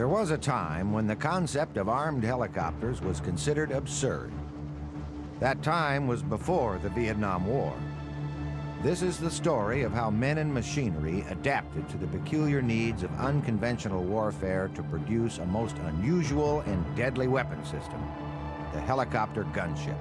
There was a time when the concept of armed helicopters was considered absurd. That time was before the Vietnam War. This is the story of how men and machinery adapted to the peculiar needs of unconventional warfare to produce a most unusual and deadly weapon system, the helicopter gunship.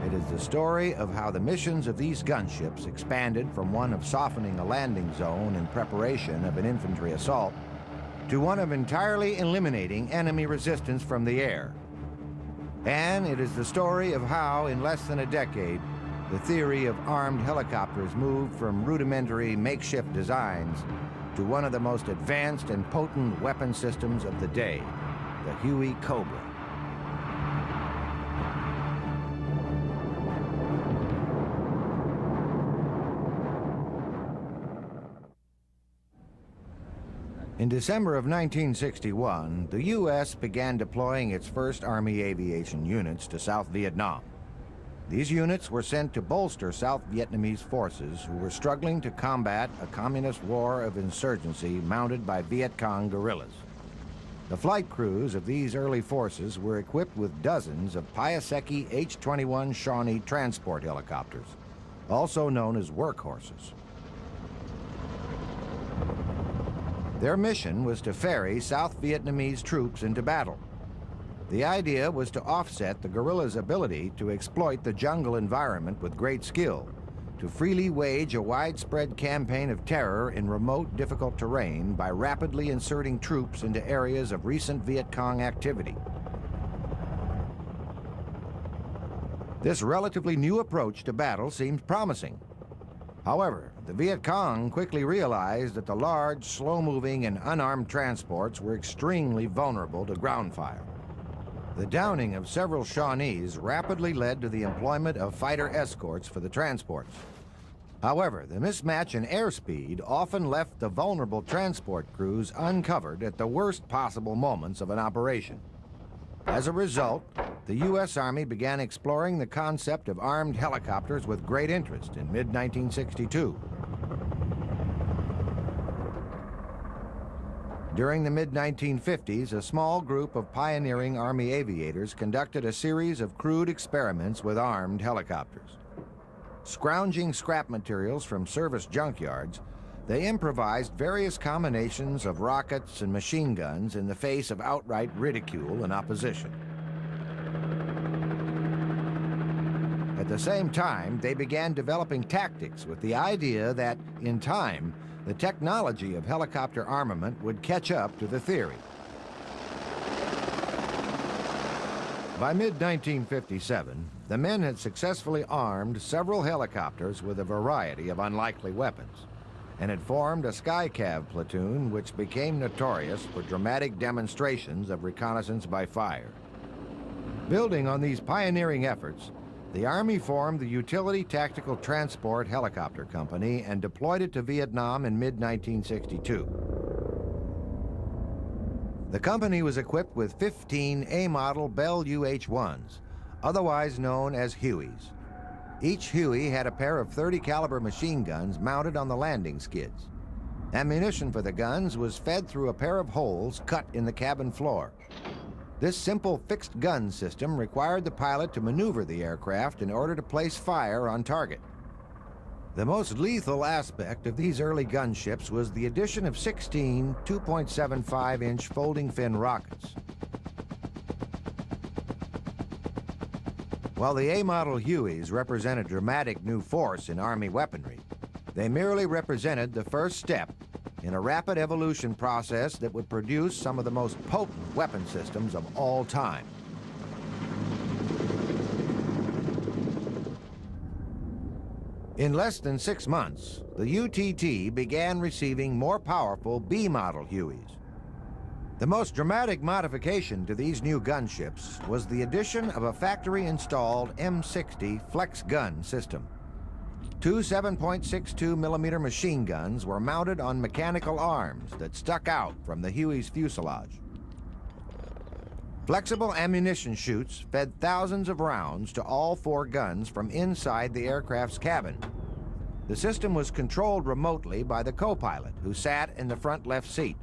It is the story of how the missions of these gunships expanded from one of softening a landing zone in preparation of an infantry assault to one of entirely eliminating enemy resistance from the air. And it is the story of how, in less than a decade, the theory of armed helicopters moved from rudimentary makeshift designs to one of the most advanced and potent weapon systems of the day, the Huey Cobra. In December of 1961, the U.S. began deploying its first Army aviation units to South Vietnam. These units were sent to bolster South Vietnamese forces who were struggling to combat a communist war of insurgency mounted by Viet Cong guerrillas. The flight crews of these early forces were equipped with dozens of Piasecki H-21 Shawnee transport helicopters, also known as workhorses. Their mission was to ferry South Vietnamese troops into battle. The idea was to offset the guerrillas' ability to exploit the jungle environment with great skill, to freely wage a widespread campaign of terror in remote, difficult terrain by rapidly inserting troops into areas of recent Viet Cong activity. This relatively new approach to battle seemed promising. However, the Viet Cong quickly realized that the large, slow-moving, and unarmed transports were extremely vulnerable to ground fire. The downing of several Shawnees rapidly led to the employment of fighter escorts for the transports. However, the mismatch in airspeed often left the vulnerable transport crews uncovered at the worst possible moments of an operation. As a result, the U.S. Army began exploring the concept of armed helicopters with great interest in mid-1962. During the mid-1950s, a small group of pioneering Army aviators conducted a series of crude experiments with armed helicopters. Scrounging scrap materials from service junkyards, they improvised various combinations of rockets and machine guns in the face of outright ridicule and opposition. At the same time, they began developing tactics with the idea that, in time, the technology of helicopter armament would catch up to the theory. By mid-1957, the men had successfully armed several helicopters with a variety of unlikely weapons, and had formed a Skycav platoon which became notorious for dramatic demonstrations of reconnaissance by fire. Building on these pioneering efforts, the Army formed the Utility Tactical Transport Helicopter Company and deployed it to Vietnam in mid-1962. The company was equipped with 15 A-model Bell UH-1s, otherwise known as Hueys. Each Huey had a pair of .30 caliber machine guns mounted on the landing skids. Ammunition for the guns was fed through a pair of holes cut in the cabin floor. This simple fixed gun system required the pilot to maneuver the aircraft in order to place fire on target. The most lethal aspect of these early gunships was the addition of 16 2.75-inch folding fin rockets. While the A-model Hueys represent a dramatic new force in Army weaponry, they merely represented the first step in a rapid evolution process that would produce some of the most potent weapon systems of all time. In less than 6 months, the UTT began receiving more powerful B-model Hueys. The most dramatic modification to these new gunships was the addition of a factory-installed M60 flex gun system. Two 7.62 millimeter machine guns were mounted on mechanical arms that stuck out from the Huey's fuselage. Flexible ammunition chutes fed thousands of rounds to all 4 guns from inside the aircraft's cabin. The system was controlled remotely by the co-pilot, who sat in the front left seat.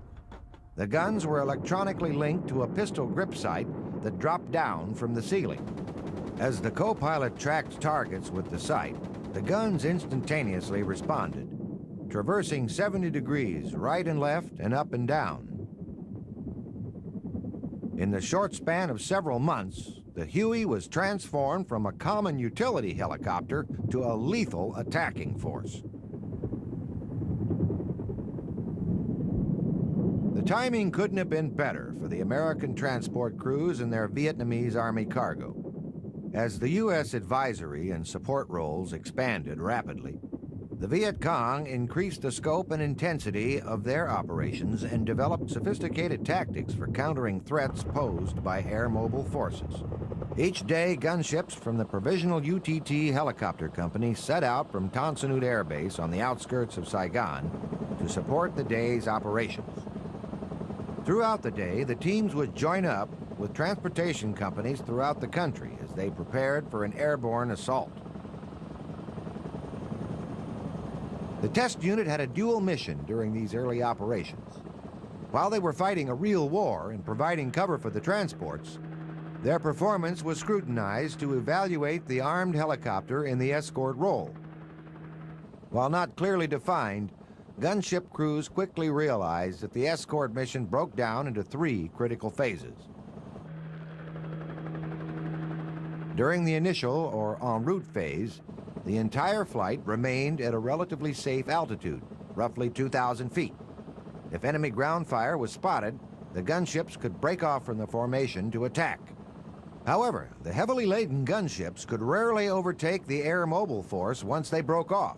The guns were electronically linked to a pistol grip sight that dropped down from the ceiling. As the co-pilot tracked targets with the sight, the guns instantaneously responded, traversing 70 degrees right and left and up and down. In the short span of several months, the Huey was transformed from a common utility helicopter to a lethal attacking force. The timing couldn't have been better for the American transport crews and their Vietnamese Army cargo. As the U.S. advisory and support roles expanded rapidly, the Viet Cong increased the scope and intensity of their operations and developed sophisticated tactics for countering threats posed by air mobile forces. Each day, gunships from the Provisional UTT Helicopter Company set out from Tan Son Nhut Air Base on the outskirts of Saigon to support the day's operations. Throughout the day, the teams would join up with transportation companies throughout the country as they prepared for an airborne assault. The test unit had a dual mission during these early operations. While they were fighting a real war and providing cover for the transports, their performance was scrutinized to evaluate the armed helicopter in the escort role. While not clearly defined, gunship crews quickly realized that the escort mission broke down into 3 critical phases. During the initial or en route phase, the entire flight remained at a relatively safe altitude, roughly 2,000 feet. If enemy ground fire was spotted, the gunships could break off from the formation to attack. However, the heavily laden gunships could rarely overtake the air mobile force once they broke off.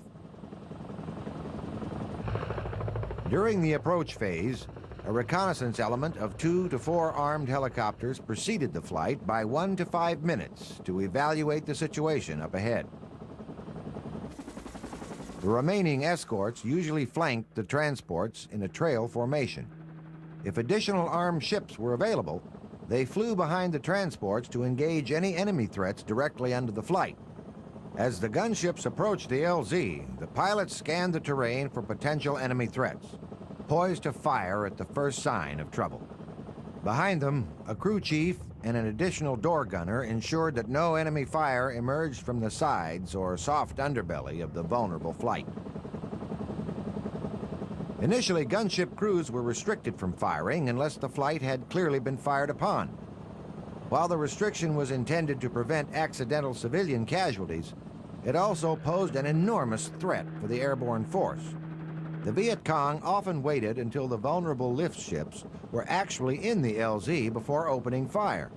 During the approach phase, a reconnaissance element of 2 to 4 armed helicopters preceded the flight by 1 to 5 minutes to evaluate the situation up ahead. The remaining escorts usually flanked the transports in a trail formation. If additional armed ships were available, they flew behind the transports to engage any enemy threats directly under the flight. As the gunships approached the LZ, the pilots scanned the terrain for potential enemy threats, poised to fire at the first sign of trouble. Behind them, a crew chief and an additional door gunner ensured that no enemy fire emerged from the sides or soft underbelly of the vulnerable flight. Initially, gunship crews were restricted from firing unless the flight had clearly been fired upon. While the restriction was intended to prevent accidental civilian casualties, it also posed an enormous threat for the airborne force. The Viet Cong often waited until the vulnerable lift ships were actually in the LZ before opening fire.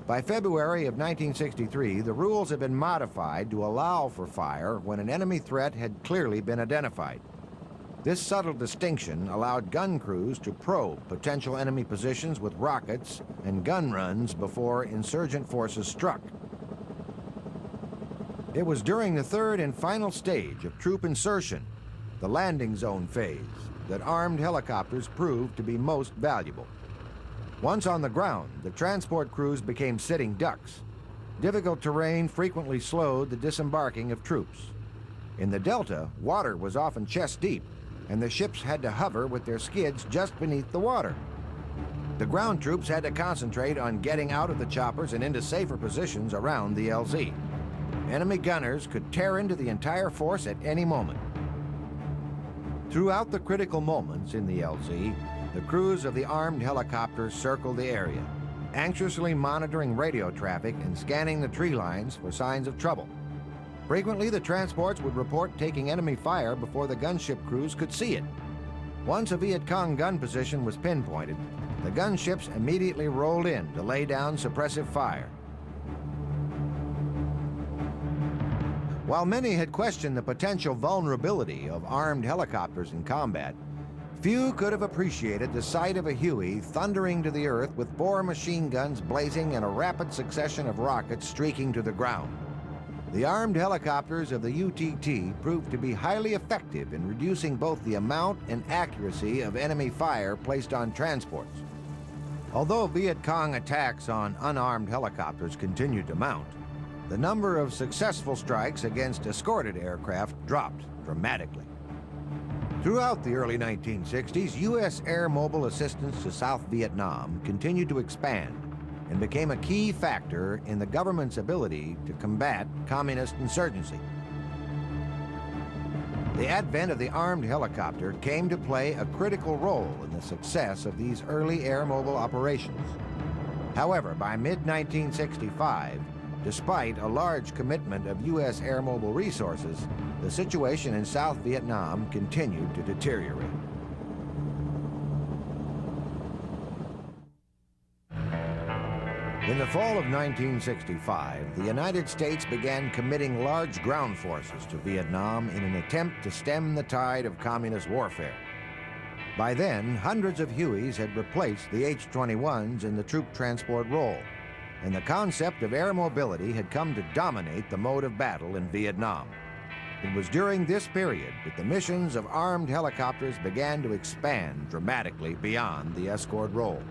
By February of 1963, the rules had been modified to allow for fire when an enemy threat had clearly been identified. This subtle distinction allowed gun crews to probe potential enemy positions with rockets and gun runs before insurgent forces struck. It was during the third and final stage of troop insertion, the landing zone phase, that armed helicopters proved to be most valuable. Once on the ground, the transport crews became sitting ducks. Difficult terrain frequently slowed the disembarking of troops. In the Delta, water was often chest deep, and the ships had to hover with their skids just beneath the water. The ground troops had to concentrate on getting out of the choppers and into safer positions around the LZ. Enemy gunners could tear into the entire force at any moment. Throughout the critical moments in the LZ, the crews of the armed helicopters circled the area, anxiously monitoring radio traffic and scanning the tree lines for signs of trouble. Frequently, the transports would report taking enemy fire before the gunship crews could see it. Once a Viet Cong gun position was pinpointed, the gunships immediately rolled in to lay down suppressive fire. While many had questioned the potential vulnerability of armed helicopters in combat, few could have appreciated the sight of a Huey thundering to the earth with 4 machine guns blazing and a rapid succession of rockets streaking to the ground. The armed helicopters of the UTT proved to be highly effective in reducing both the amount and accuracy of enemy fire placed on transports. Although Viet Cong attacks on unarmed helicopters continued to mount, the number of successful strikes against escorted aircraft dropped dramatically. Throughout the early 1960s, U.S. air mobile assistance to South Vietnam continued to expand and became a key factor in the government's ability to combat communist insurgency. The advent of the armed helicopter came to play a critical role in the success of these early air mobile operations. However, by mid-1965, despite a large commitment of U.S. air mobile resources, the situation in South Vietnam continued to deteriorate. In the fall of 1965, the United States began committing large ground forces to Vietnam in an attempt to stem the tide of communist warfare. By then, hundreds of Hueys had replaced the H-21s in the troop transport role, and the concept of air mobility had come to dominate the mode of battle in Vietnam. It was during this period that the missions of armed helicopters began to expand dramatically beyond the escort role.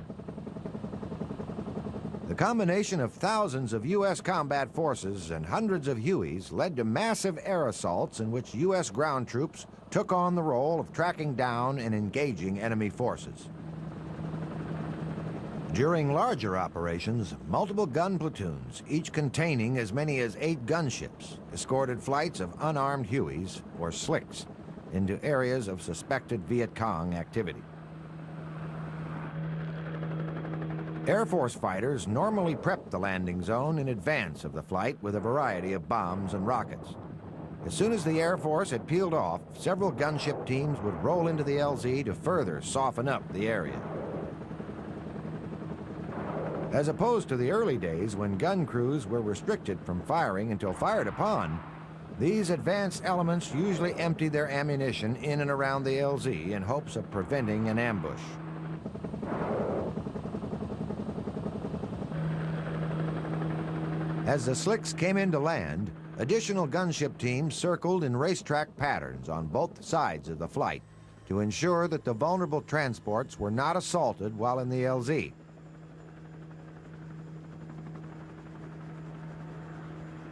The combination of thousands of U.S. combat forces and hundreds of Hueys led to massive air assaults in which U.S. ground troops took on the role of tracking down and engaging enemy forces. During larger operations, multiple gun platoons, each containing as many as 8 gunships, escorted flights of unarmed Hueys, or SLICs, into areas of suspected Viet Cong activity. Air Force fighters normally prepped the landing zone in advance of the flight with a variety of bombs and rockets. As soon as the Air Force had peeled off, several gunship teams would roll into the LZ to further soften up the area. As opposed to the early days when gun crews were restricted from firing until fired upon, these advanced elements usually emptied their ammunition in and around the LZ in hopes of preventing an ambush. As the SLICs came into land, additional gunship teams circled in racetrack patterns on both sides of the flight to ensure that the vulnerable transports were not assaulted while in the LZ.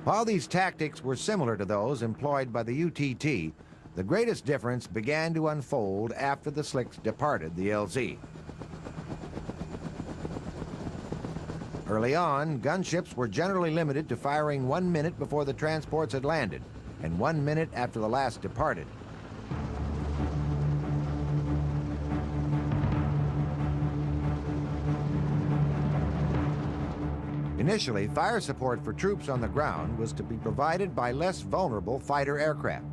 While these tactics were similar to those employed by the UTT, the greatest difference began to unfold after the SLICs departed the LZ. Early on, gunships were generally limited to firing 1 minute before the transports had landed and 1 minute after the last departed. Initially, fire support for troops on the ground was to be provided by less vulnerable fighter aircraft.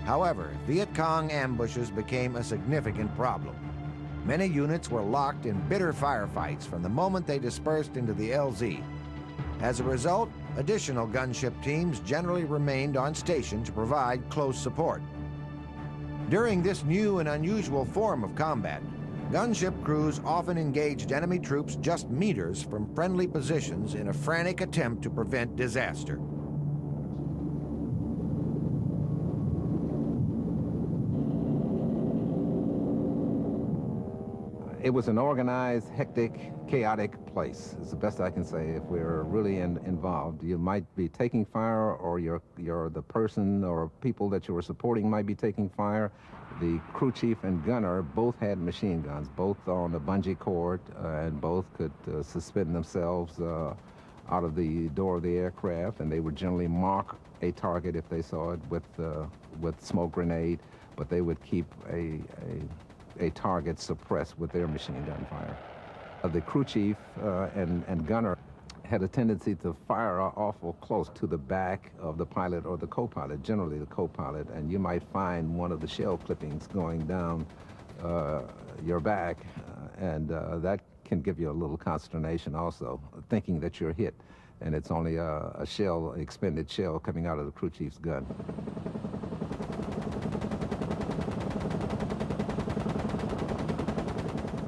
However, Viet Cong ambushes became a significant problem. Many units were locked in bitter firefights from the moment they dispersed into the LZ. As a result, additional gunship teams generally remained on station to provide close support. During this new and unusual form of combat, gunship crews often engaged enemy troops just meters from friendly positions in a frantic attempt to prevent disaster. It was an organized, hectic, chaotic place, is the best I can say. If we're really involved, you might be taking fire, or the person or people that you were supporting might be taking fire. The crew chief and gunner both had machine guns, both on a bungee cord, and both could suspend themselves out of the door of the aircraft, and they would generally mark a target if they saw it with smoke grenade, but they would keep a target suppressed with their machine gun fire. The crew chief and gunner had a tendency to fire awful close to the back of the pilot or the co-pilot, generally the co-pilot, and you might find one of the shell clippings going down your back, and that can give you a little consternation also, thinking that you're hit, and it's only a shell, expended shell coming out of the crew chief's gun.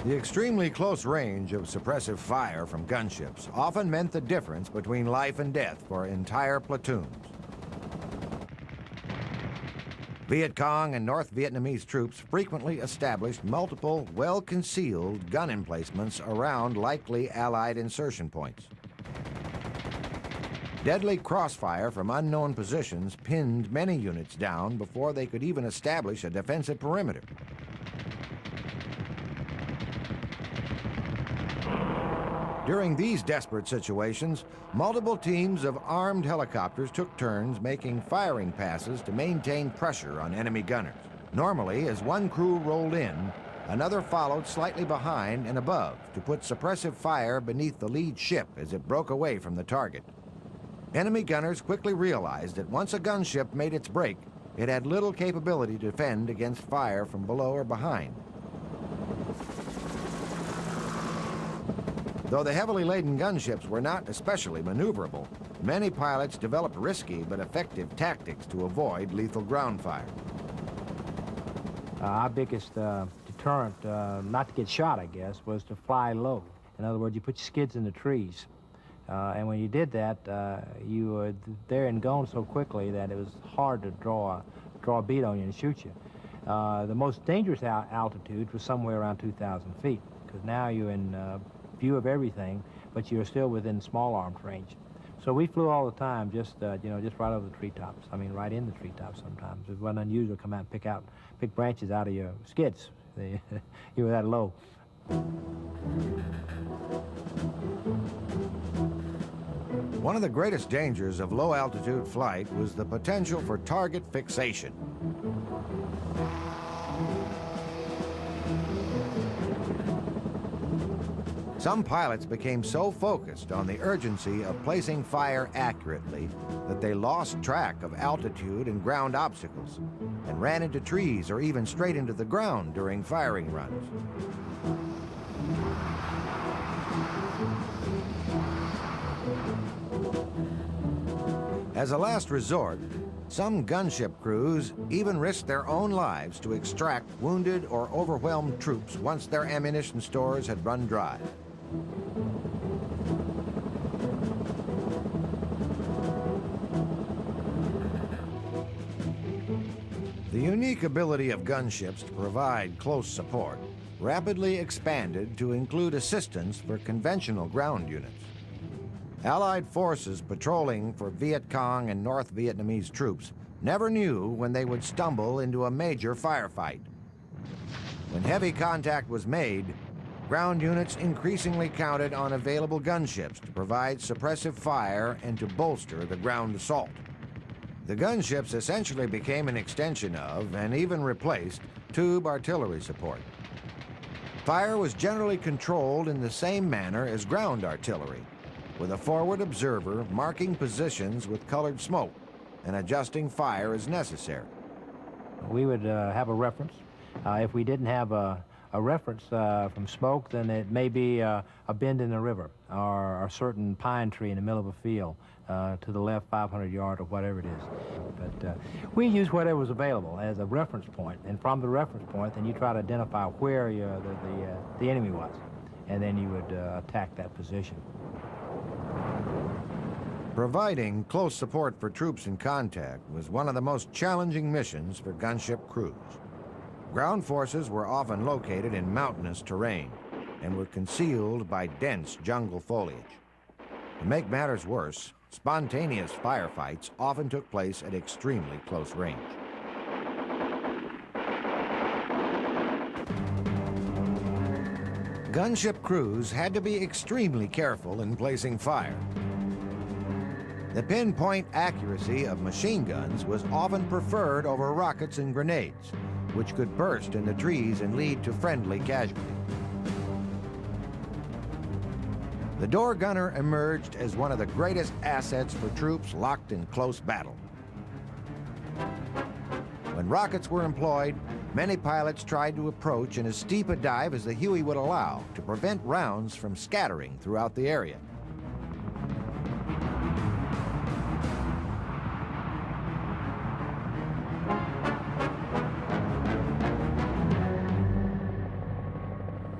The extremely close range of suppressive fire from gunships often meant the difference between life and death for entire platoons. Viet Cong and North Vietnamese troops frequently established multiple, well-concealed gun emplacements around likely Allied insertion points. Deadly crossfire from unknown positions pinned many units down before they could even establish a defensive perimeter. During these desperate situations, multiple teams of armed helicopters took turns making firing passes to maintain pressure on enemy gunners. Normally, as one crew rolled in, another followed slightly behind and above to put suppressive fire beneath the lead ship as it broke away from the target. Enemy gunners quickly realized that once a gunship made its break, it had little capability to defend against fire from below or behind. Though the heavily laden gunships were not especially maneuverable, many pilots developed risky but effective tactics to avoid lethal ground fire. Our biggest deterrent, not to get shot, I guess, was to fly low. In other words, you put your skids in the trees. And when you did that, you were there and gone so quickly that it was hard to draw a bead on you and shoot you. The most dangerous altitude was somewhere around 2,000 feet, because now you're in view of everything, but you're still within small arms range. So we flew all the time, just just right over the treetops. I mean, right in the treetops sometimes. It wasn't unusual to come out and pick branches out of your skids. You were that low. One of the greatest dangers of low-altitude flight was the potential for target fixation. Some pilots became so focused on the urgency of placing fire accurately that they lost track of altitude and ground obstacles and ran into trees or even straight into the ground during firing runs. As a last resort, some gunship crews even risked their own lives to extract wounded or overwhelmed troops once their ammunition stores had run dry. The unique ability of gunships to provide close support rapidly expanded to include assistance for conventional ground units. Allied forces patrolling for Viet Cong and North Vietnamese troops never knew when they would stumble into a major firefight. When heavy contact was made, ground units increasingly counted on available gunships to provide suppressive fire and to bolster the ground assault. The gunships essentially became an extension of, and even replaced, tube artillery support. Fire was generally controlled in the same manner as ground artillery, with a forward observer marking positions with colored smoke and adjusting fire as necessary. We would have a reference. If we didn't have a reference from smoke, then it may be a bend in the river or a certain pine tree in the middle of a field to the left 500 yards or whatever it is. But we use whatever was available as a reference point, and from the reference point, then you try to identify where the enemy was, and then you would attack that position. Providing close support for troops in contact was one of the most challenging missions for gunship crews. Ground forces were often located in mountainous terrain and were concealed by dense jungle foliage. To make matters worse, spontaneous firefights often took place at extremely close range. Gunship crews had to be extremely careful in placing fire. The pinpoint accuracy of machine guns was often preferred over rockets and grenades, which could burst in the trees and lead to friendly casualties. The door gunner emerged as one of the greatest assets for troops locked in close battle. When rockets were employed, many pilots tried to approach in as steep a dive as the Huey would allow to prevent rounds from scattering throughout the area.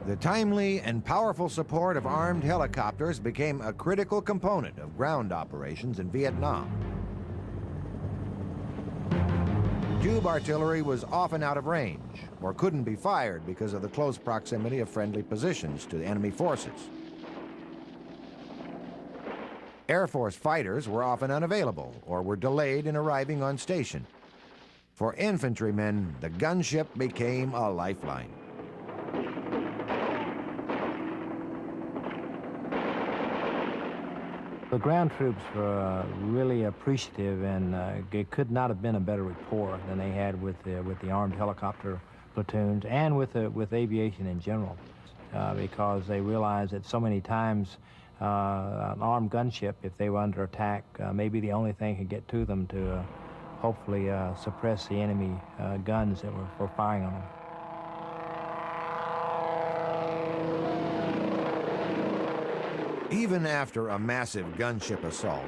The timely and powerful support of armed helicopters became a critical component of ground operations in Vietnam. Tube artillery was often out of range or couldn't be fired because of the close proximity of friendly positions to enemy forces. Air Force fighters were often unavailable or were delayed in arriving on station. For infantrymen, the gunship became a lifeline. The ground troops were really appreciative, and it could not have been a better rapport than they had with the armed helicopter platoons and with aviation in general, because they realized that so many times an armed gunship, if they were under attack, maybe the only thing could get to them to hopefully suppress the enemy guns that were firing on them. Even after a massive gunship assault,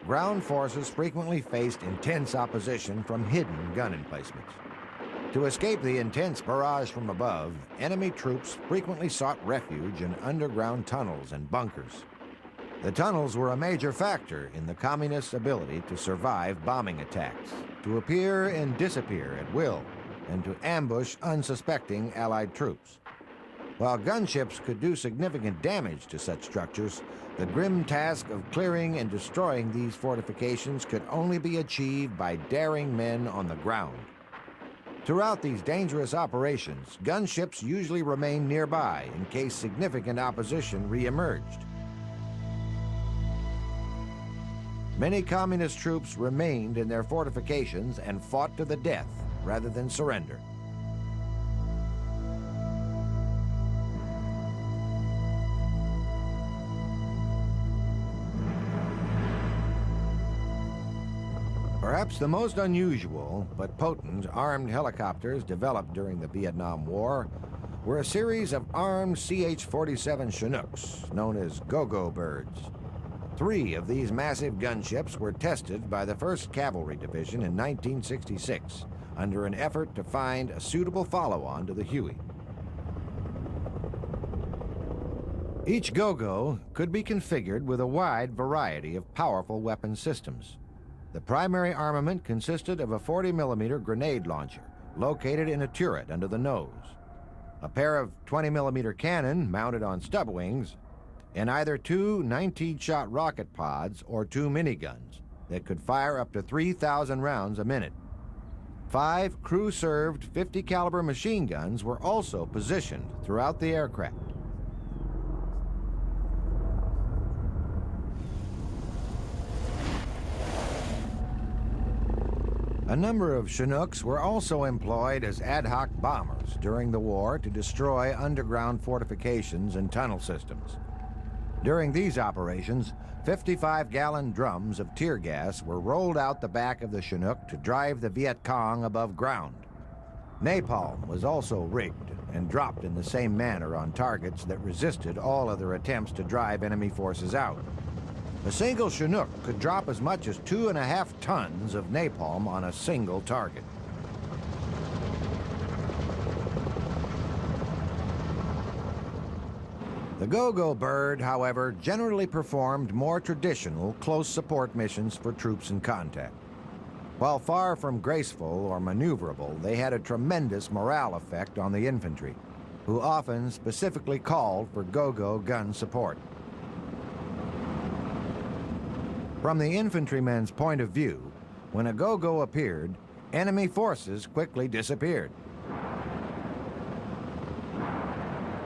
ground forces frequently faced intense opposition from hidden gun emplacements. To escape the intense barrage from above, enemy troops frequently sought refuge in underground tunnels and bunkers. The tunnels were a major factor in the communists' ability to survive bombing attacks, to appear and disappear at will, and to ambush unsuspecting Allied troops. While gunships could do significant damage to such structures, the grim task of clearing and destroying these fortifications could only be achieved by daring men on the ground. Throughout these dangerous operations, gunships usually remained nearby in case significant opposition re-emerged. Many communist troops remained in their fortifications and fought to the death rather than surrender. Perhaps the most unusual but potent armed helicopters developed during the Vietnam War were a series of armed CH-47 Chinooks, known as Go-Go birds. 3 of these massive gunships were tested by the 1st Cavalry Division in 1966 under an effort to find a suitable follow-on to the Huey. Each Go-Go could be configured with a wide variety of powerful weapon systems. The primary armament consisted of a 40mm grenade launcher located in a turret under the nose, a pair of 20mm cannon mounted on stub wings, and either 2 19-shot rocket pods or 2 miniguns that could fire up to 3,000 rounds a minute. 5 crew-served 50-caliber machine guns were also positioned throughout the aircraft. A number of Chinooks were also employed as ad hoc bombers during the war to destroy underground fortifications and tunnel systems. During these operations, 55-gallon drums of tear gas were rolled out the back of the Chinook to drive the Viet Cong above ground. Napalm was also rigged and dropped in the same manner on targets that resisted all other attempts to drive enemy forces out. A single Chinook could drop as much as 2.5 tons of napalm on a single target. The Go-Go bird, however, generally performed more traditional close support missions for troops in contact. While far from graceful or maneuverable, they had a tremendous morale effect on the infantry, who often specifically called for Go-Go gun support. From the infantryman's point of view, when a Go-Go appeared, enemy forces quickly disappeared.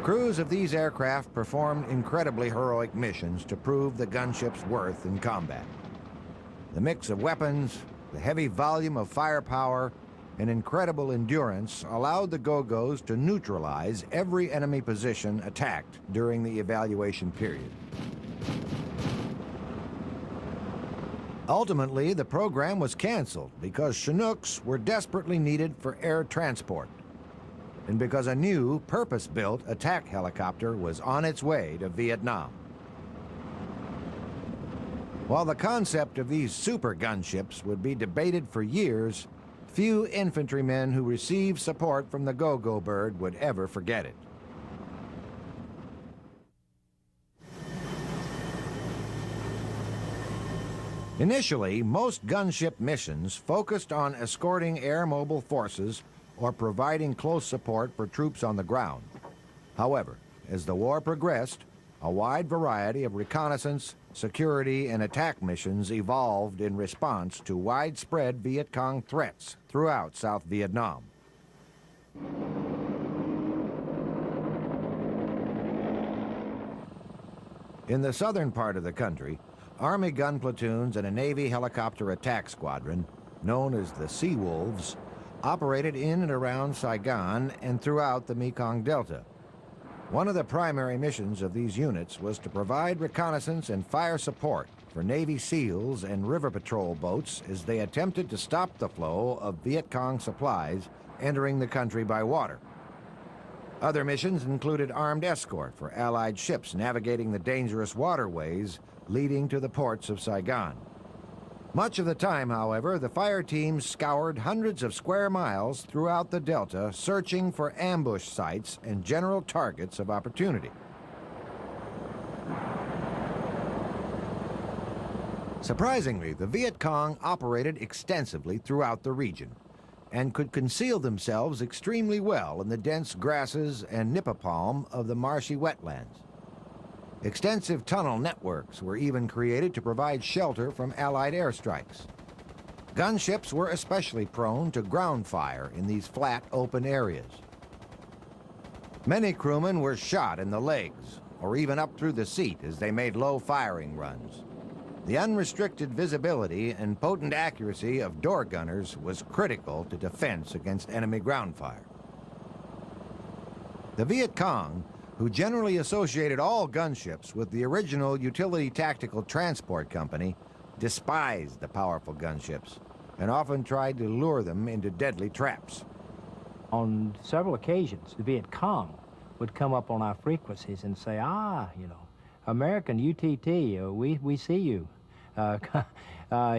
Crews of these aircraft performed incredibly heroic missions to prove the gunship's worth in combat. The mix of weapons, the heavy volume of firepower, and incredible endurance allowed the Go-Go's to neutralize every enemy position attacked during the evaluation period. Ultimately, the program was canceled because Chinooks were desperately needed for air transport, and because a new, purpose-built attack helicopter was on its way to Vietnam. While the concept of these super gunships would be debated for years, few infantrymen who received support from the Go-Go bird would ever forget it. Initially, most gunship missions focused on escorting air mobile forces or providing close support for troops on the ground. However, as the war progressed, a wide variety of reconnaissance, security, and attack missions evolved in response to widespread Viet Cong threats throughout South Vietnam. In the southern part of the country, Army gun platoons and a Navy helicopter attack squadron, known as the Sea Wolves, operated in and around Saigon and throughout the Mekong Delta. One of the primary missions of these units was to provide reconnaissance and fire support for Navy SEALs and river patrol boats as they attempted to stop the flow of Viet Cong supplies entering the country by water. Other missions included armed escort for Allied ships navigating the dangerous waterways leading to the ports of Saigon. Much of the time, however, the fire teams scoured hundreds of square miles throughout the Delta, searching for ambush sites and general targets of opportunity. Surprisingly, the Viet Cong operated extensively throughout the region and could conceal themselves extremely well in the dense grasses and nipa palm of the marshy wetlands. Extensive tunnel networks were even created to provide shelter from Allied airstrikes. Gunships were especially prone to ground fire in these flat, open areas. Many crewmen were shot in the legs or even up through the seat as they made low firing runs. The unrestricted visibility and potent accuracy of door gunners was critical to defense against enemy ground fire. The Viet Cong, who generally associated all gunships with the original Utility Tactical Transport Company, despised the powerful gunships and often tried to lure them into deadly traps. On several occasions, the Viet Cong would come up on our frequencies and say, American UTT, we see you.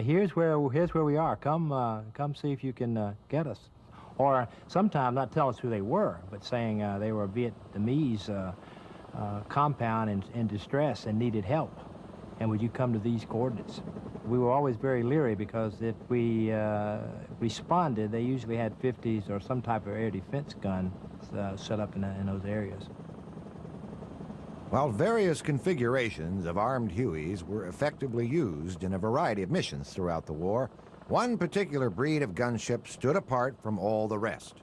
Here's where we are. Come see if you can get us. Or sometimes not tell us who they were, but saying they were a Vietnamese compound in distress and needed help. And would you come to these coordinates? We were always very leery because if we responded, they usually had 50s or some type of air defense gun set up in those areas. While various configurations of armed Hueys were effectively used in a variety of missions throughout the war, one particular breed of gunship stood apart from all the rest: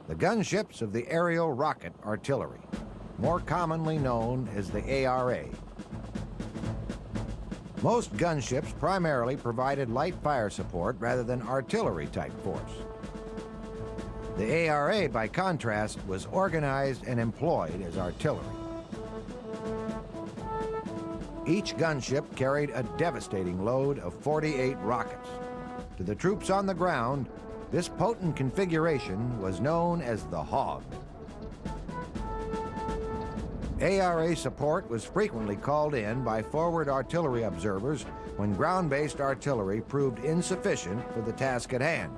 the gunships of the Aerial Rocket Artillery, more commonly known as the ARA. Most gunships primarily provided light fire support rather than artillery-type force. The ARA, by contrast, was organized and employed as artillery. Each gunship carried a devastating load of 48 rockets. To the troops on the ground, this potent configuration was known as the Hog. ARA support was frequently called in by forward artillery observers when ground-based artillery proved insufficient for the task at hand.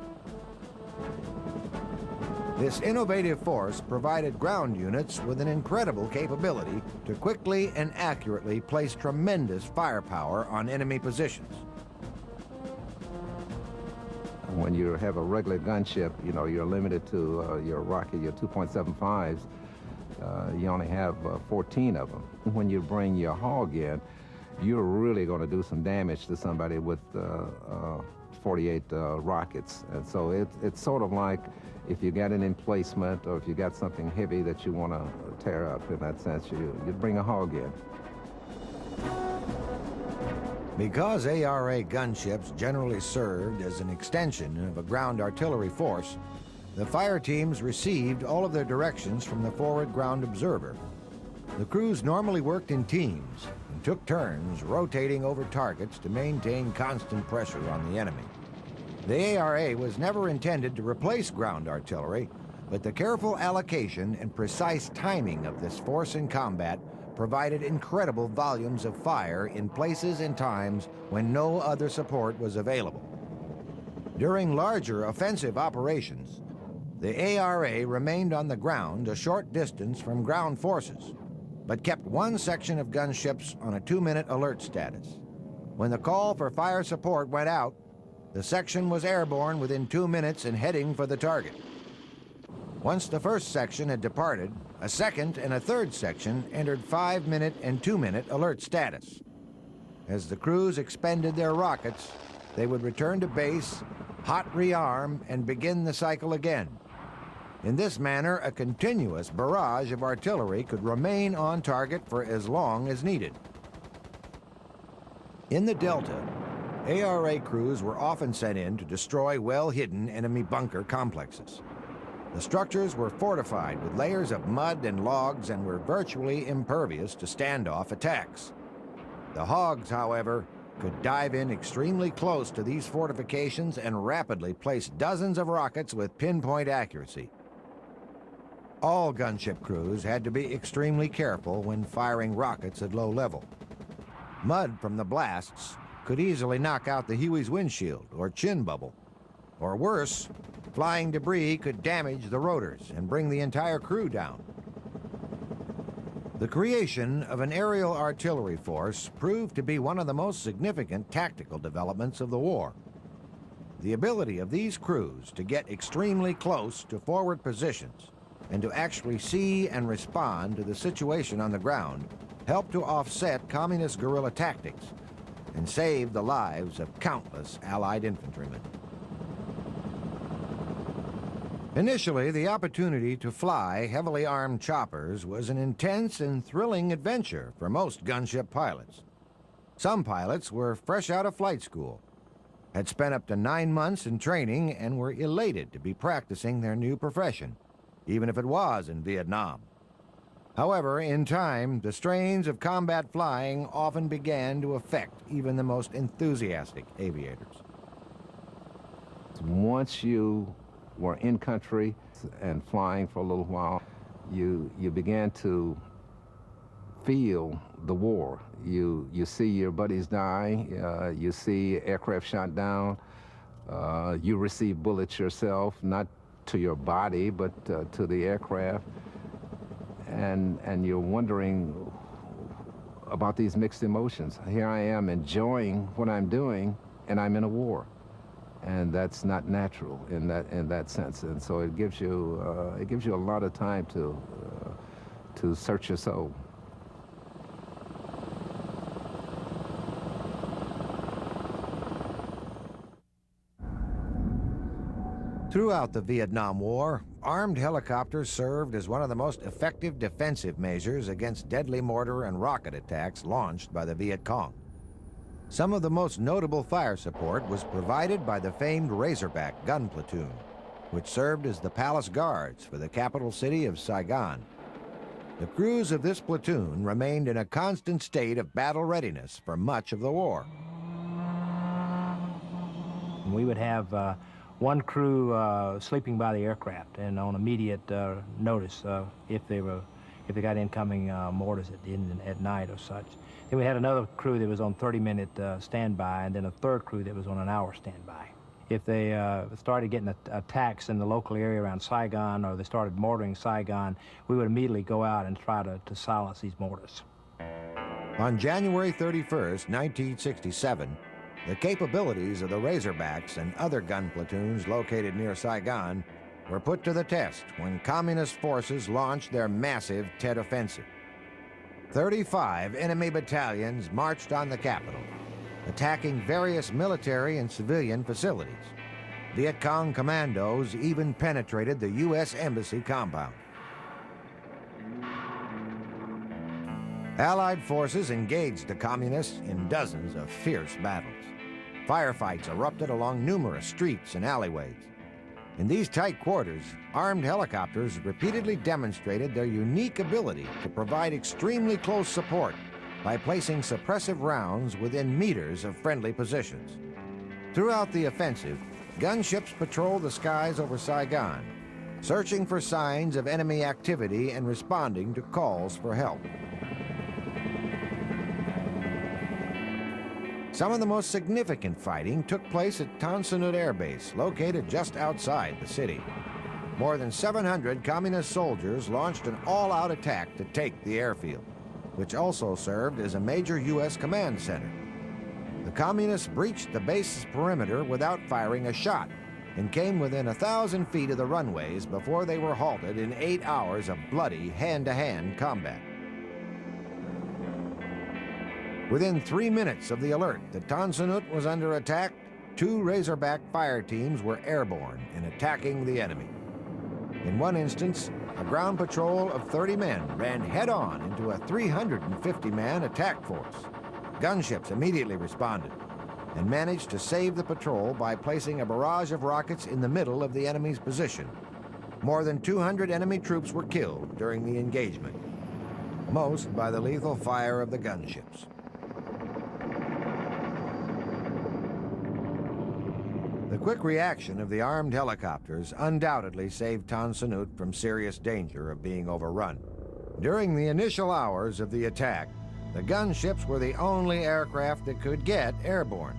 This innovative force provided ground units with an incredible capability to quickly and accurately place tremendous firepower on enemy positions. When you have a regular gunship, you're limited to your rocket, your 2.75s. You only have 14 of them. When you bring your Hog in, you're really going to do some damage to somebody with 48 rockets. And so it's sort of like if you got an emplacement or if you got something heavy that you want to tear up, in that sense, you bring a Hog in. Because ARA gunships generally served as an extension of a ground artillery force, the fire teams received all of their directions from the forward ground observer. The crews normally worked in teams and took turns rotating over targets to maintain constant pressure on the enemy. The ARA was never intended to replace ground artillery, but the careful allocation and precise timing of this force in combat provided incredible volumes of fire in places and times when no other support was available. During larger offensive operations, the ARA remained on the ground a short distance from ground forces, but kept one section of gunships on a 2-minute alert status. When the call for fire support went out, the section was airborne within 2 minutes and heading for the target. Once the first section had departed, a second and a third section entered 5-minute and 2-minute alert status. As the crews expended their rockets, they would return to base, hot rearm, and begin the cycle again. In this manner, a continuous barrage of artillery could remain on target for as long as needed. In the Delta, ARA crews were often sent in to destroy well-hidden enemy bunker complexes. The structures were fortified with layers of mud and logs and were virtually impervious to standoff attacks. The Hogs, however, could dive in extremely close to these fortifications and rapidly place dozens of rockets with pinpoint accuracy. All gunship crews had to be extremely careful when firing rockets at low level. Mud from the blasts could easily knock out the Huey's windshield or chin bubble. Or worse, flying debris could damage the rotors and bring the entire crew down. The creation of an aerial artillery force proved to be one of the most significant tactical developments of the war. The ability of these crews to get extremely close to forward positions and to actually see and respond to the situation on the ground helped to offset communist guerrilla tactics and save the lives of countless Allied infantrymen. Initially, the opportunity to fly heavily armed choppers was an intense and thrilling adventure for most gunship pilots. Some pilots were fresh out of flight school, had spent up to 9 months in training, and were elated to be practicing their new profession, even if it was in Vietnam. However, in time, the strains of combat flying often began to affect even the most enthusiastic aviators. Once you were in country and flying for a little while, you began to feel the war. You see your buddies die, you see aircraft shot down, you receive bullets yourself, not to your body, but to the aircraft. And you're wondering about these mixed emotions. Here I am enjoying what I'm doing, and I'm in a war. And that's not natural in that sense. And so it gives you a lot of time to search your soul. Throughout the Vietnam War, armed helicopters served as one of the most effective defensive measures against deadly mortar and rocket attacks launched by the Viet Cong. Some of the most notable fire support was provided by the famed Razorback gun platoon, which served as the palace guards for the capital city of Saigon. The crews of this platoon remained in a constant state of battle readiness for much of the war. We would have one crew sleeping by the aircraft and on immediate notice if they got incoming mortars at night or such. Then we had another crew that was on 30-minute standby, and then a third crew that was on an hour standby. If they started getting attacks in the local area around Saigon, or they started mortaring Saigon, we would immediately go out and try to silence these mortars. On January 31st, 1967, the capabilities of the Razorbacks and other gun platoons located near Saigon were put to the test when Communist forces launched their massive Tet Offensive. 35 enemy battalions marched on the capital, attacking various military and civilian facilities. Viet Cong commandos even penetrated the U.S. Embassy compound. Allied forces engaged the Communists in dozens of fierce battles. Firefights erupted along numerous streets and alleyways. In these tight quarters, armed helicopters repeatedly demonstrated their unique ability to provide extremely close support by placing suppressive rounds within meters of friendly positions. Throughout the offensive, gunships patrolled the skies over Saigon, searching for signs of enemy activity and responding to calls for help. Some of the most significant fighting took place at Tan Son Nhut Air Base, located just outside the city. More than 700 Communist soldiers launched an all-out attack to take the airfield, which also served as a major U.S. command center. The Communists breached the base's perimeter without firing a shot, and came within 1,000 feet of the runways before they were halted in 8 hours of bloody hand-to-hand combat. Within 3 minutes of the alert that Tan Son Nhut was under attack, 2 Razorback fire teams were airborne and attacking the enemy. In one instance, a ground patrol of 30 men ran head-on into a 350-man attack force. Gunships immediately responded and managed to save the patrol by placing a barrage of rockets in the middle of the enemy's position. More than 200 enemy troops were killed during the engagement, most by the lethal fire of the gunships. The quick reaction of the armed helicopters undoubtedly saved Tan Son Nhut from serious danger of being overrun. During the initial hours of the attack, the gunships were the only aircraft that could get airborne.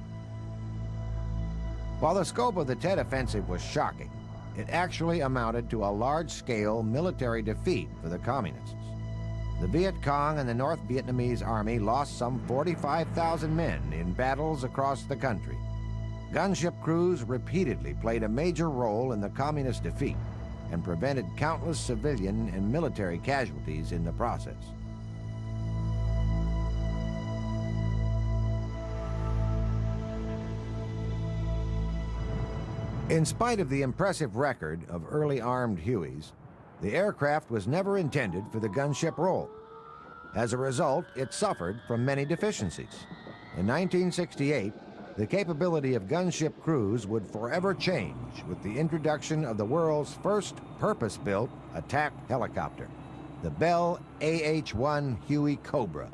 While the scope of the Tet Offensive was shocking, it actually amounted to a large-scale military defeat for the Communists. The Viet Cong and the North Vietnamese Army lost some 45,000 men in battles across the country. Gunship crews repeatedly played a major role in the Communist defeat and prevented countless civilian and military casualties in the process. In spite of the impressive record of early armed Hueys, the aircraft was never intended for the gunship role. As a result, it suffered from many deficiencies. In 1968, the capability of gunship crews would forever change with the introduction of the world's first purpose-built attack helicopter, the Bell AH-1 Huey Cobra.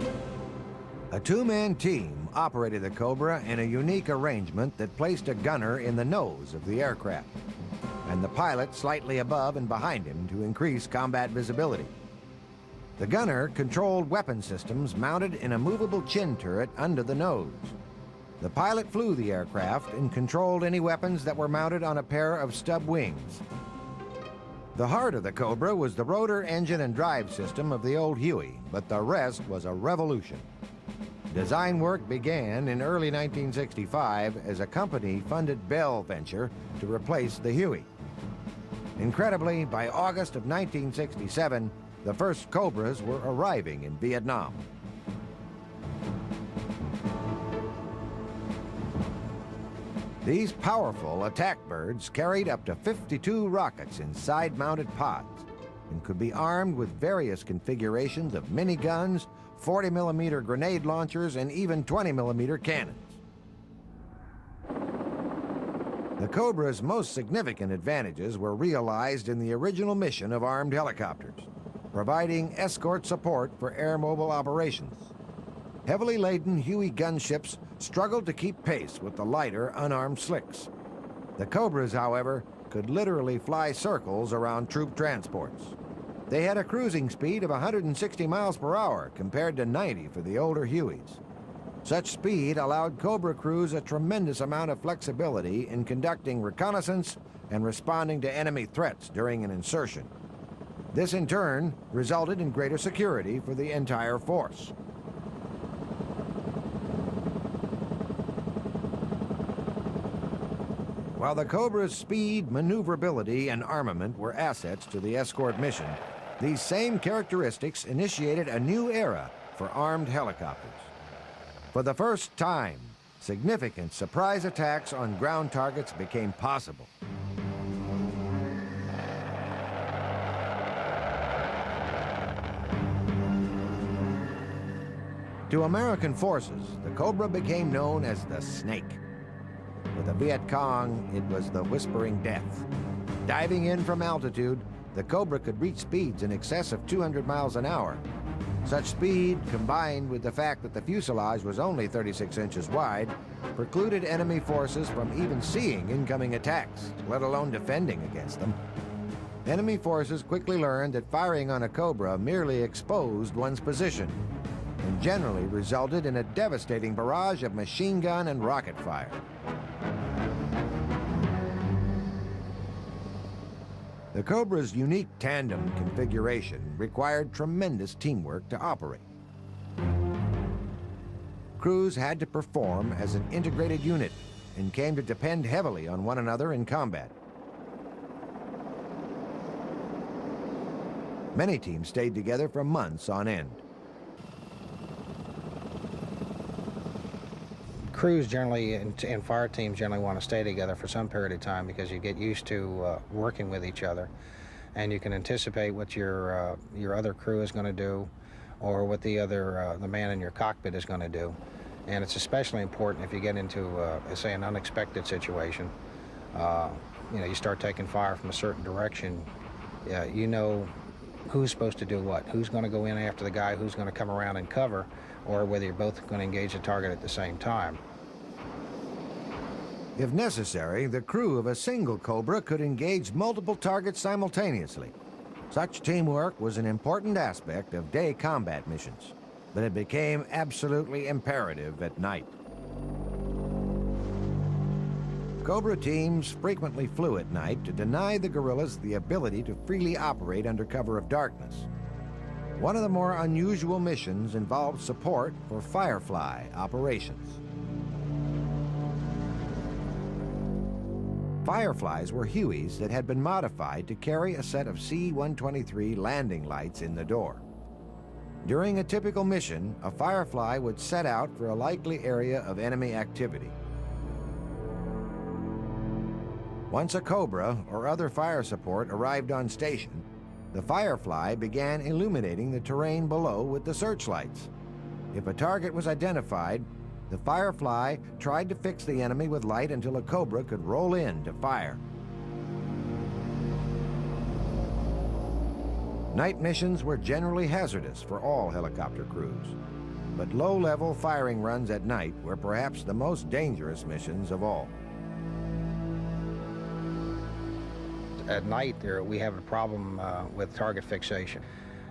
A 2-man team operated the Cobra in a unique arrangement that placed a gunner in the nose of the aircraft, and the pilot slightly above and behind him to increase combat visibility. The gunner controlled weapon systems mounted in a movable chin turret under the nose. The pilot flew the aircraft and controlled any weapons that were mounted on a pair of stub wings. The heart of the Cobra was the rotor, engine, and drive system of the old Huey, but the rest was a revolution. Design work began in early 1965 as a company-funded Bell venture to replace the Huey. Incredibly, by August of 1967, the first Cobras were arriving in Vietnam. These powerful attack birds carried up to 52 rockets in side-mounted pods and could be armed with various configurations of miniguns, 40-millimeter grenade launchers, and even 20-millimeter cannons. The Cobra's most significant advantages were realized in the original mission of armed helicopters, providing escort support for air mobile operations. Heavily laden Huey gunships struggled to keep pace with the lighter, unarmed Slicks. The Cobras, however, could literally fly circles around troop transports. They had a cruising speed of 160 miles per hour compared to 90 for the older Hueys. Such speed allowed Cobra crews a tremendous amount of flexibility in conducting reconnaissance and responding to enemy threats during an insertion. This, in turn, resulted in greater security for the entire force. While the Cobra's speed, maneuverability, and armament were assets to the escort mission, these same characteristics initiated a new era for armed helicopters. For the first time, significant surprise attacks on ground targets became possible. To American forces, the Cobra became known as the Snake. For the Viet Cong, it was the Whispering Death. Diving in from altitude, the Cobra could reach speeds in excess of 200 miles an hour. Such speed, combined with the fact that the fuselage was only 36 inches wide, precluded enemy forces from even seeing incoming attacks, let alone defending against them. Enemy forces quickly learned that firing on a Cobra merely exposed one's position, and generally resulted in a devastating barrage of machine gun and rocket fire. The Cobra's unique tandem configuration required tremendous teamwork to operate. Crews had to perform as an integrated unit, and came to depend heavily on one another in combat. Many teams stayed together for months on end. Crews generally, and fire teams generally want to stay together for some period of time because you get used to working with each other, and you can anticipate what your other crew is going to do, or what the man in your cockpit is going to do. And it's especially important if you get into, say, an unexpected situation. You start taking fire from a certain direction. You know who's supposed to do what, who's going to go in after the guy, who's going to come around and cover, or whether you're both going to engage the target at the same time. If necessary, the crew of a single Cobra could engage multiple targets simultaneously. Such teamwork was an important aspect of day combat missions, but it became absolutely imperative at night. Cobra teams frequently flew at night to deny the guerrillas the ability to freely operate under cover of darkness. One of the more unusual missions involved support for Firefly operations. Fireflies were Hueys that had been modified to carry a set of C-123 landing lights in the door. During a typical mission, a Firefly would set out for a likely area of enemy activity. Once a Cobra or other fire support arrived on station, the Firefly began illuminating the terrain below with the searchlights. If a target was identified, the Firefly tried to fix the enemy with light until a Cobra could roll in to fire. Night missions were generally hazardous for all helicopter crews, but low-level firing runs at night were perhaps the most dangerous missions of all. At night, we have a problem with target fixation.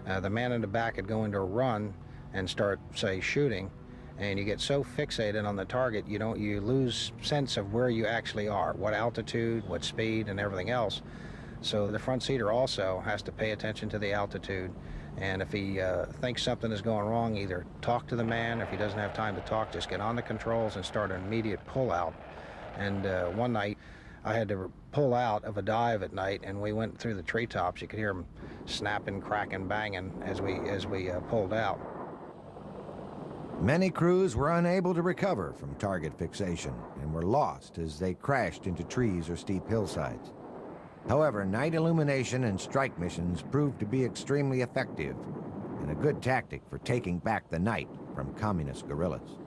The man in the back could go into a run and start, say, shooting, and you get so fixated on the target, you lose sense of where you actually are, what altitude, what speed, and everything else. So the front seater also has to pay attention to the altitude, and if he thinks something is going wrong, either talk to the man. If he doesn't have time to talk, just get on the controls and start an immediate pull-out. And one night, I had to pull out of a dive at night, and we went through the treetops. You could hear them snapping, cracking, banging as we pulled out. Many crews were unable to recover from target fixation and were lost as they crashed into trees or steep hillsides. However, night illumination and strike missions proved to be extremely effective and a good tactic for taking back the night from communist guerrillas.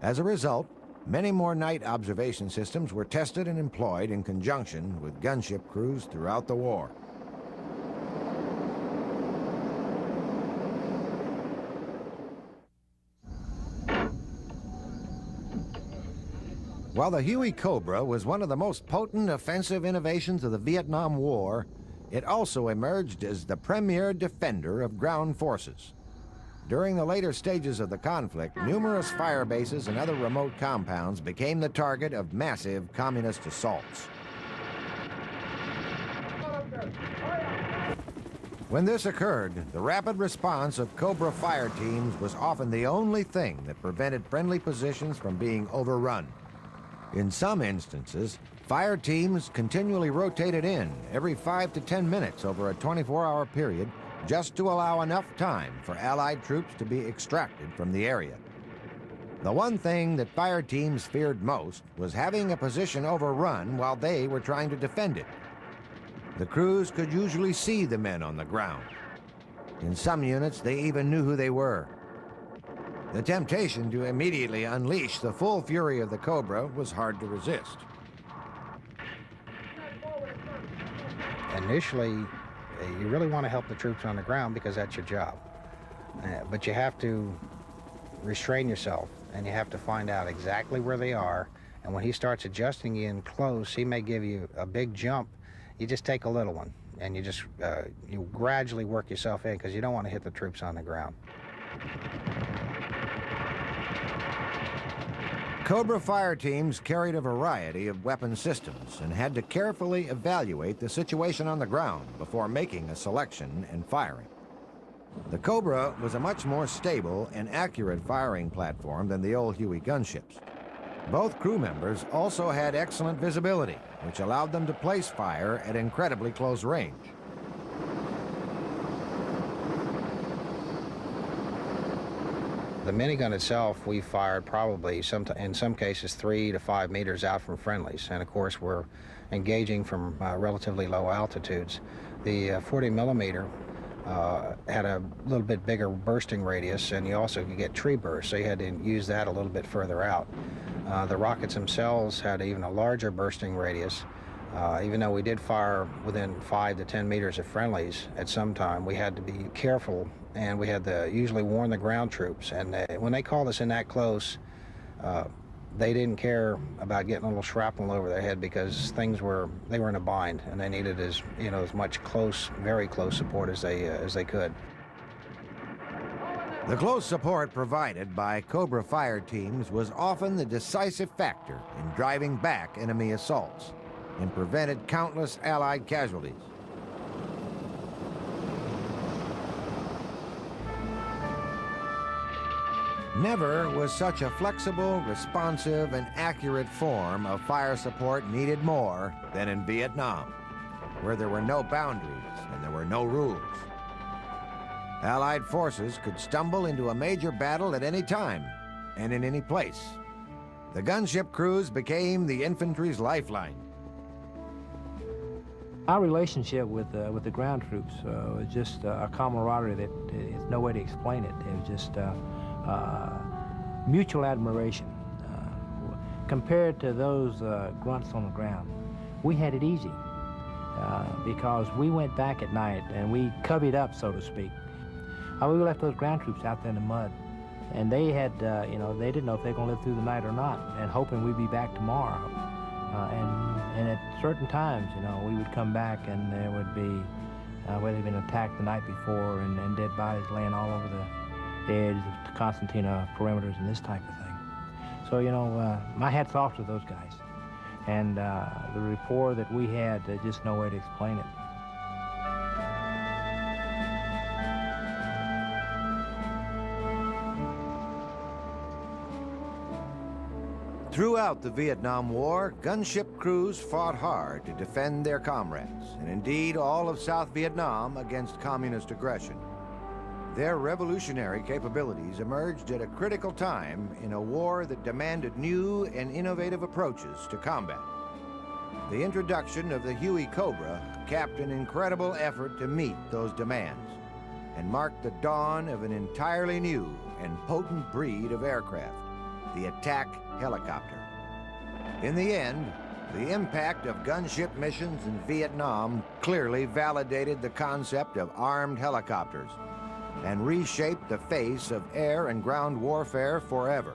As a result, many more night observation systems were tested and employed in conjunction with gunship crews throughout the war. While the Huey Cobra was one of the most potent offensive innovations of the Vietnam War, it also emerged as the premier defender of ground forces. During the later stages of the conflict, numerous fire bases and other remote compounds became the target of massive communist assaults. When this occurred, the rapid response of Cobra fire teams was often the only thing that prevented friendly positions from being overrun. In some instances, fire teams continually rotated in every 5 to 10 minutes over a 24-hour period just to allow enough time for Allied troops to be extracted from the area. The one thing that fire teams feared most was having a position overrun while they were trying to defend it. The crews could usually see the men on the ground. In some units, they even knew who they were. The temptation to immediately unleash the full fury of the Cobra was hard to resist. Initially, you really want to help the troops on the ground because that's your job. But you have to restrain yourself, and you have to find out exactly where they are. And when he starts adjusting you in close, he may give you a big jump. You just take a little one, and you just you gradually work yourself in because you don't want to hit the troops on the ground. Cobra fire teams carried a variety of weapon systems and had to carefully evaluate the situation on the ground before making a selection and firing. The Cobra was a much more stable and accurate firing platform than the old Huey gunships. Both crew members also had excellent visibility, which allowed them to place fire at incredibly close range. The minigun itself, we fired probably in some cases 3 to 5 meters out from friendlies, and of course we're engaging from relatively low altitudes. The 40 millimeter had a little bit bigger bursting radius, and you also could get tree bursts, so you had to use that a little bit further out. The rockets themselves had even a larger bursting radius. Even though we did fire within 5 to 10 meters of friendlies at some time, we had to be careful, and we had to usually warn the ground troops. And when they called us in that close, they didn't care about getting a little shrapnel over their head, because they were in a bind, and they needed as much very close support as they could. The close support provided by Cobra fire teams was often the decisive factor in driving back enemy assaults and prevented countless Allied casualties. Never was such a flexible, responsive, and accurate form of fire support needed more than in Vietnam, where there were no boundaries and there were no rules. Allied forces could stumble into a major battle at any time and in any place. The gunship crews became the infantry's lifeline. Our relationship with the ground troops was just a camaraderie that is no way to explain it. It was just mutual admiration. Compared to those grunts on the ground, we had it easy because we went back at night and we cubbied up, so to speak. We left those ground troops out there in the mud, and they had, they didn't know if they were going to live through the night or not, and hoping we'd be back tomorrow. And at certain times, we would come back and there would be where they'd been attacked the night before, and dead bodies laying all over the edge of Constantina perimeters and this type of thing. So, my hat's off to those guys. And the rapport that we had, there's just no way to explain it. Throughout the Vietnam War, gunship crews fought hard to defend their comrades, and indeed all of South Vietnam, against communist aggression. Their revolutionary capabilities emerged at a critical time in a war that demanded new and innovative approaches to combat. The introduction of the Huey Cobra capped an incredible effort to meet those demands and marked the dawn of an entirely new and potent breed of aircraft, the attack helicopter. In the end, the impact of gunship missions in Vietnam clearly validated the concept of armed helicopters and reshaped the face of air and ground warfare forever.